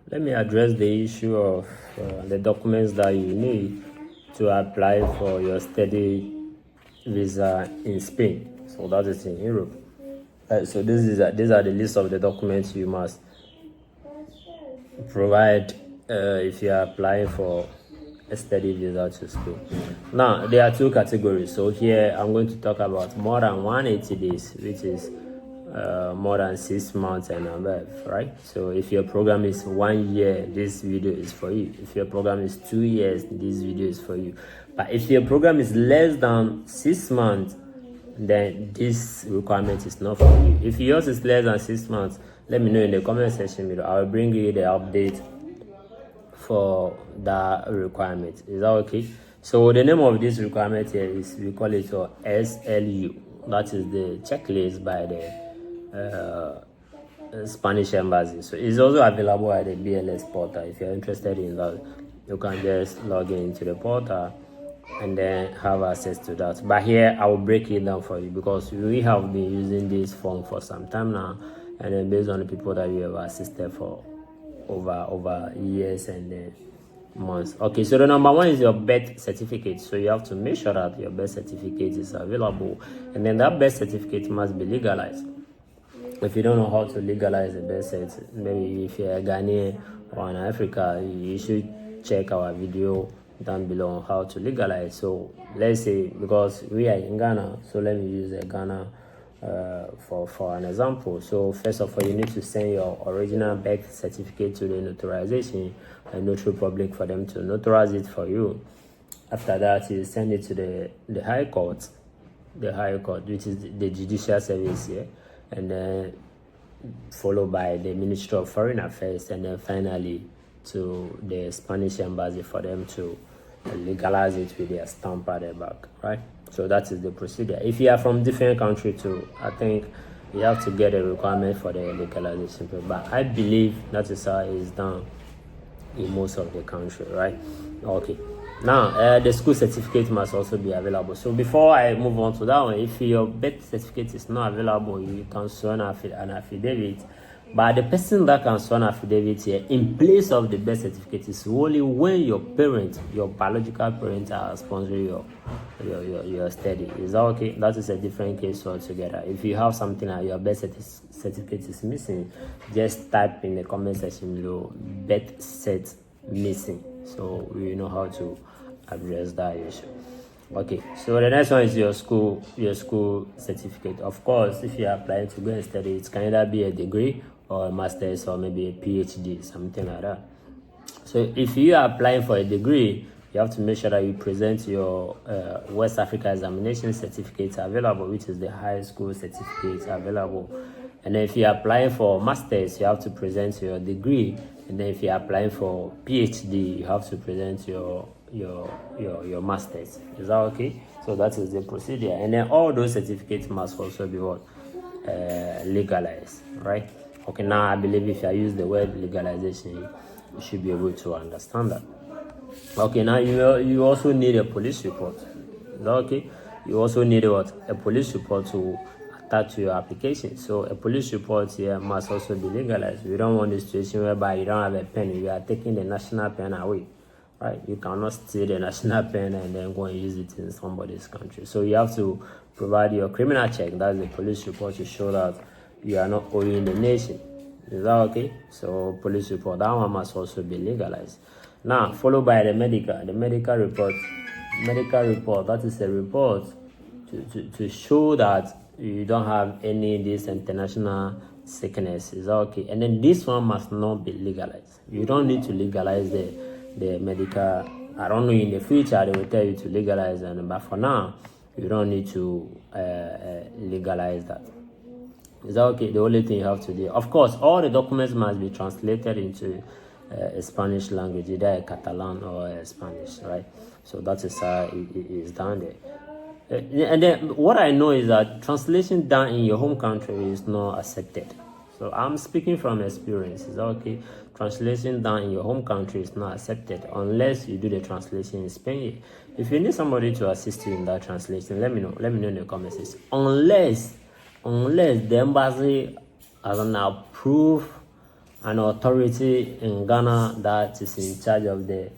Let me address the issue of the documents that you need to apply for your study visa in Spain. So that is in Europe. So these are the list of the documents you must provide if you are applying for a study visa to Spain. Now, there are two categories. So here I'm going to talk about more than 180 days, which is more than 6 months and above, right? So if your program is 1 year, this video is for you. If your program is 2 years, this video is for you. But if your program is less than 6 months, then this requirement is not for you. If yours is less than 6 months, let me know in the comment section below. I'll bring you the update for that requirement. Is that okay? So the name of this requirement here is, we call it your SLU. That is the checklist by the Spanish embassy. So it's also available at the BLS portal. If you're interested in that, you can just log into the portal and then have access to that. But here I will break it down for you, because we have been using this form for some time now, and then based on the people that we have assisted for over years and months. Okay, so the number one is your birth certificate. So you have to make sure that your birth certificate is available, and then that birth certificate must be legalized. If you don't know how to legalize a birth cert, maybe if you're a Ghanaian or in Africa, you should check our video down below on how to legalize. So let's say, because we are in Ghana, so let me use Ghana for an example. So first of all, you need to send your original birth certificate to the notarization and notary public for them to notarize it for you. After that, you send it to the high court, which is the judicial service here, and then followed by the Ministry of Foreign Affairs, and then finally to the Spanish embassy for them to legalize it with their stamp at the back, right? So that is the procedure. If you are from different country too, I think you have to get a requirement for the legalization, but I believe that is how it is done in most of the country, right? Okay. Now, the school certificate must also be available. So before I move on to that one, if your birth certificate is not available, you can sworn an affidavit. But the person that can sworn affidavit here in place of the birth certificate is only when your parents, your biological parents, are sponsoring your study. Is that okay? That is a different case altogether. If you have something like your birth certificate is missing, just type in the comment section below birth cert missing, so we know how to address that issue. Okay, so the next one is your school certificate. Of course, if you are applying to go and study, it can either be a degree or a master's or maybe a PhD, something like that. So if you are applying for a degree, you have to make sure that you present your West Africa examination certificate available, which is the high school certificate available. And then if you are applying for master's, you have to present your degree. And then if you are applying for PhD, you have to present your master's. Is that okay? So that is the procedure. And then all those certificates must also be what? Legalized, right? Okay, now I believe if I use the word legalization, you should be able to understand that. Okay, now you also need a police report. Is that okay? You also need a police report to attach to your application. So a police report here must also be legalized. We don't want a situation whereby you don't have a pen, you are taking the national pen away, right? You cannot steal the national pen and then go and use it in somebody's country. So you have to provide your criminal check, that's the police report, to show that you are not owing the nation. Is that okay? So police report, that one must also be legalized. Now, followed by the medical report. Medical report, that is a report to show that you don't have any this international sickness. Is that okay? And then this one must not be legalized. You don't need to legalize the medical. I don't know, in the future they will tell you to legalize them, but for now you don't need to legalize that. Is that okay? The only thing you have to do, of course, all the documents must be translated into a Spanish language, either a Catalan or a Spanish, right? So that is how it is done there. And then what I know is that translation done in your home country is not accepted. So I'm speaking from experience. Is that okay? Translation done in your home country is not accepted unless you do the translation in Spain. If you need somebody to assist you in that translation, let me know. Let me know in the comments section. Unless the embassy has an approved an authority in Ghana that is in charge of the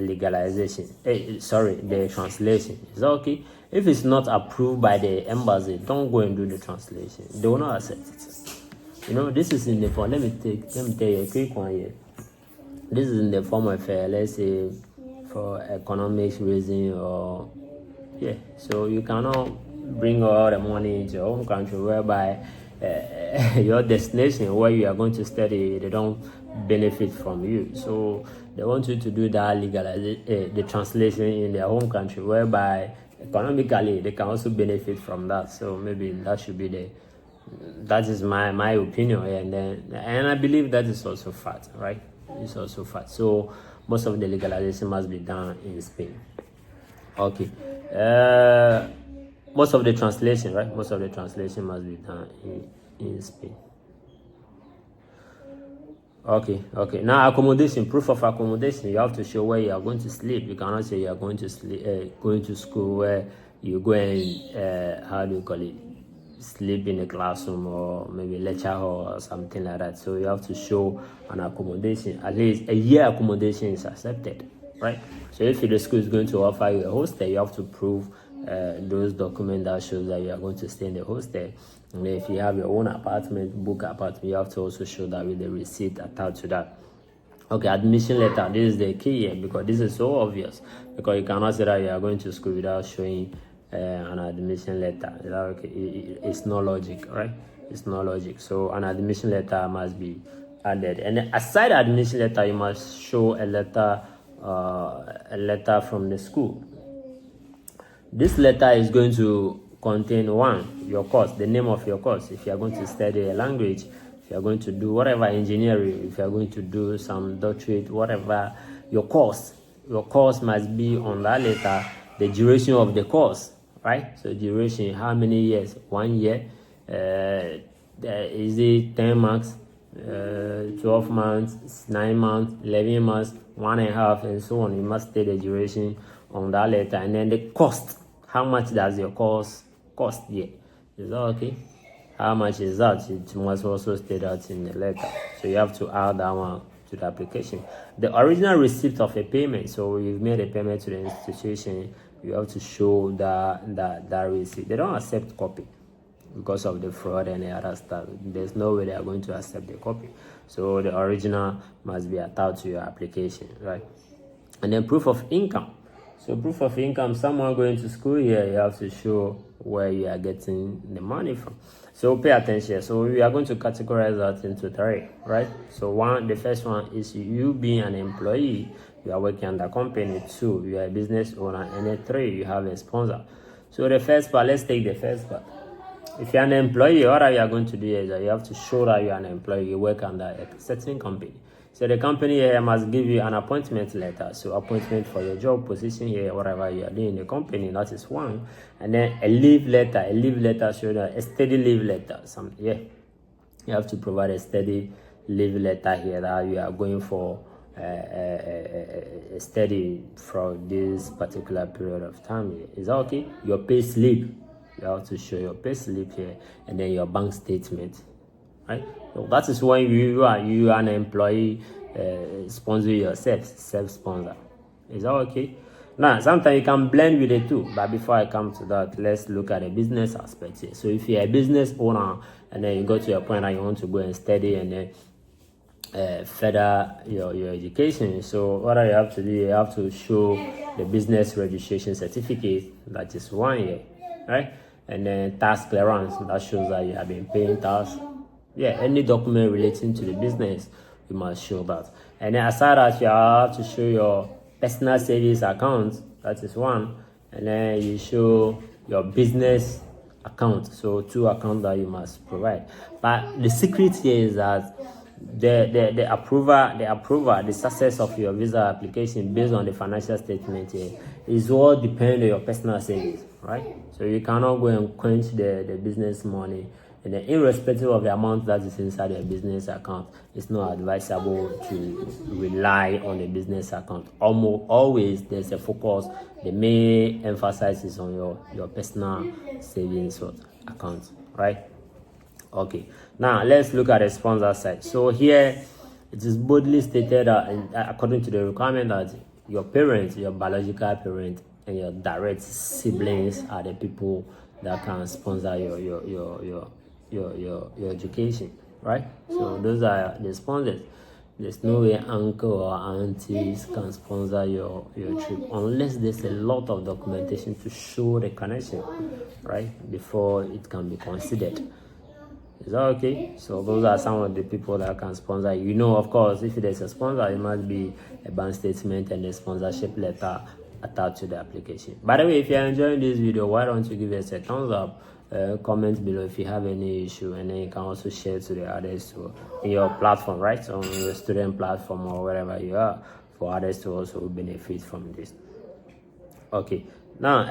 legalization. The translation. Is that okay? If it's not approved by the embassy, don't go and do the translation. They will not accept it. This is in the form. Let me tell you a quick one here. This is in the form of, let's say, for economic reason or so you cannot bring all the money into your home country whereby your destination where you are going to study, they don't benefit from you. So they want you to do that the translation in their home country whereby economically they can also benefit from that. So maybe that should be that is my opinion, and I believe that is also fact, right? It's also fact. So most of the legalization must be done in Spain. Okay. Most of the translation, right? Most of the translation must be done in Spain. Okay. Now accommodation, proof of accommodation. You have to show where you are going to sleep. You cannot say you are going to sleep, going to school where you go and how do you call it? Sleep in a classroom or maybe lecture hall or something like that. So you have to show an accommodation. At least a year accommodation is accepted, right? So if the school is going to offer you a hostel, you have to prove those documents that shows that you are going to stay in the hostel. And if you have your own book apartment, you have to also show that with the receipt attached to that. Okay, admission letter. This is the key here because this is so obvious. Because you cannot say that you are going to school without showing an admission letter. It's no logic, right? It's no logic. So an admission letter must be added. And aside admission letter, you must show a letter from the school. This letter is going to contain your course, the name of your course. If you are going to study a language, if you are going to do whatever engineering, if you are going to do some doctorate, whatever your course must be on that letter. The duration of the course, right? So duration, how many years? 1 year. Is it 10 months, 12 months, 9 months, 11 months, 1.5, and so on? You must state the duration on that letter, and then the cost. How much does your course cost? Is that okay? How much is that? It must also state that in the letter. So you have to add that one to the application. The original receipt of a payment. So you've made a payment to the institution. You have to show that receipt. They don't accept copy because of the fraud and the other stuff. There's no way they are going to accept the copy. So the original must be attached to your application, right? And then proof of income. So proof of income, someone going to school here, you have to show where you are getting the money from. So pay attention. So we are going to categorize that into 3, right? So the first one is you being an employee, you are working under company. 2, you are a business owner. And then 3, you have a sponsor. So the first part, let's take the first part. If you're an employee, what you are going to do is that you have to show that you are an employee, you work under a certain company. So the company here must give you an appointment letter. So appointment for your job position here, whatever you are doing in the company, that is 1. And then a leave letter shows that a steady leave letter. You have to provide a steady leave letter here that you are going for a study for this particular period of time here. Is that okay? Your pay slip. You have to show your pay slip here, and then your bank statement. Right? So that is when you are an employee, sponsor yourself, self-sponsor. Is that okay? Now, sometimes you can blend with the two, but before I come to that, let's look at the business aspect here. So if you're a business owner and then you go to your point that you want to go and study and then further your education, so what you have to do, you have to show the business registration certificate, that is 1 year, right? And then tax clearance, that shows that you have been paying tax. Any document relating to the business, you must show that. And then aside that, you have to show your personal savings account, that is 1. And then you show your business account, so 2 accounts that you must provide. But the secret here is that the approval, the success of your visa application based on the financial statement here is all depend on your personal savings, right? So you cannot go and quench the business money. And then irrespective of the amount that is inside your business account, it's not advisable to rely on the business account. Almost always there's a focus, the main emphasis is on your personal savings account, right? Okay, now let's look at the sponsor side. So here it is boldly stated that according to the requirement that your parents, your biological parents, and your direct siblings are the people that can sponsor your education, right? So those are the sponsors. There's no way uncle or aunties can sponsor your trip unless there's a lot of documentation to show the connection, right? Before it can be considered. Is that okay? So those are some of the people that can sponsor. You know, of course, if there's a sponsor, it must be a bank statement and a sponsorship letter attached to the application. By the way, if you're enjoying this video, why don't you give us a thumbs up, comment below if you have any issue, and then you can also share to the others too in your platform, right? So on your student platform or wherever you are, for others to also benefit from this. Okay, now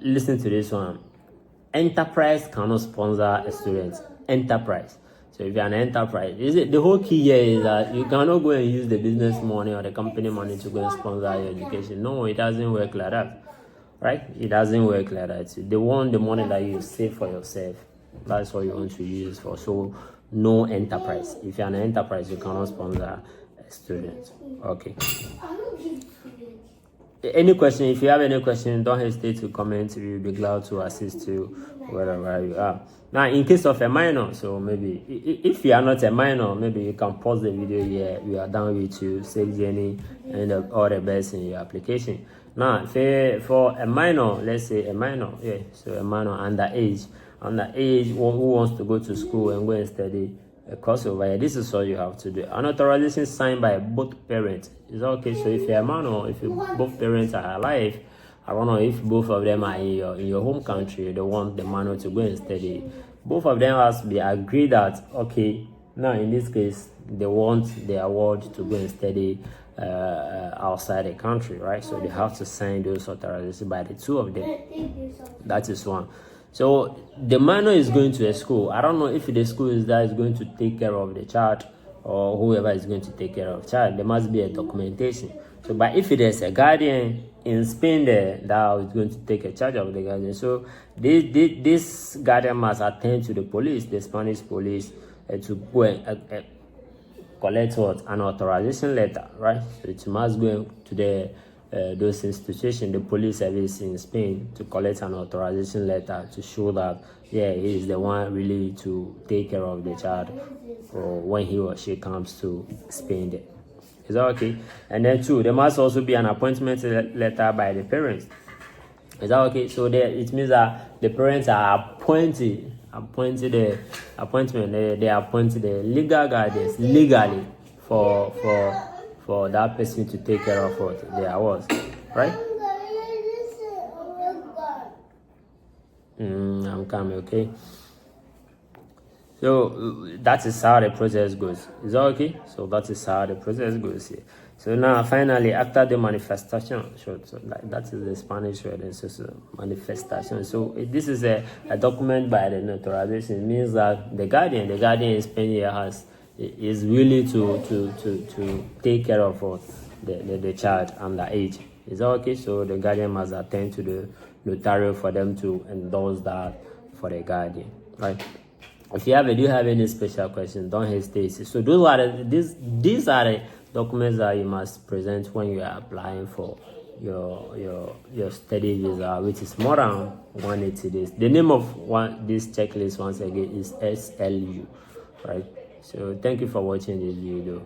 listen to this one. Enterprise cannot sponsor a student. Enterprise. So if you're an enterprise, the whole key here is that you cannot go and use the business money or the company money to go and sponsor your education. No, it doesn't work like that. Right? It doesn't work like that. They want the money that you save for yourself. That's what you want to use for. So no enterprise. If you're an enterprise, you cannot sponsor a student. Okay. Any question, if you have any question, don't hesitate to comment. We'll be glad to assist you wherever you are. Now, in case of a minor, so maybe if you are not a minor, maybe you can pause the video here. We are done with you. Safe journey and all the best in your application. Now, for a minor, let's say a minor, yeah, so a minor underage who wants to go to school and go and study a course over here, this is all you have to do. An authorization signed by both parents. Is okay. So if you're a man or if both parents are alive, I don't know if both of them are in your home country, they want the man to go and study. Both of them has to be agreed that okay, now in this case they want the award to go and study outside the country, right? So they have to sign those authorizations by the two of them. That is one. So the minor is going to a school. I don't know if the school is going to take care of the child or whoever is going to take care of the child. There must be a documentation. So, but if there's a guardian in Spain there that is going to take a charge of the guardian, so this guardian must attend to the police, the Spanish police, to go and collect what? An authorization letter, right? So it must go to the those institutions, the police service in Spain, to collect an authorization letter to show that yeah, he is the one really to take care of the child or when he or she comes to Spain there. Is that okay? And then two, there must also be an appointment letter by the parents. Is that okay? So there, it means that the parents are appointed the legal guardians legally for that person to take care of what their awards, right? I'm coming, okay? So that is how the process goes. Is that okay? So that is how the process goes here. So now finally, after the manifestation, so that is the Spanish word, and so manifestation. So this is a document by the notarization. It means that the guardian in Spain here is willing to take care of the child under age. Is that okay? So the guardian must attend to the notarial for them to endorse that for the guardian, right? If you do have any special questions, don't hesitate. So these are the documents that you must present when you are applying for your study visa, which is more than 180 days. The name of this checklist once again is SLU, right? So thank you for watching this video.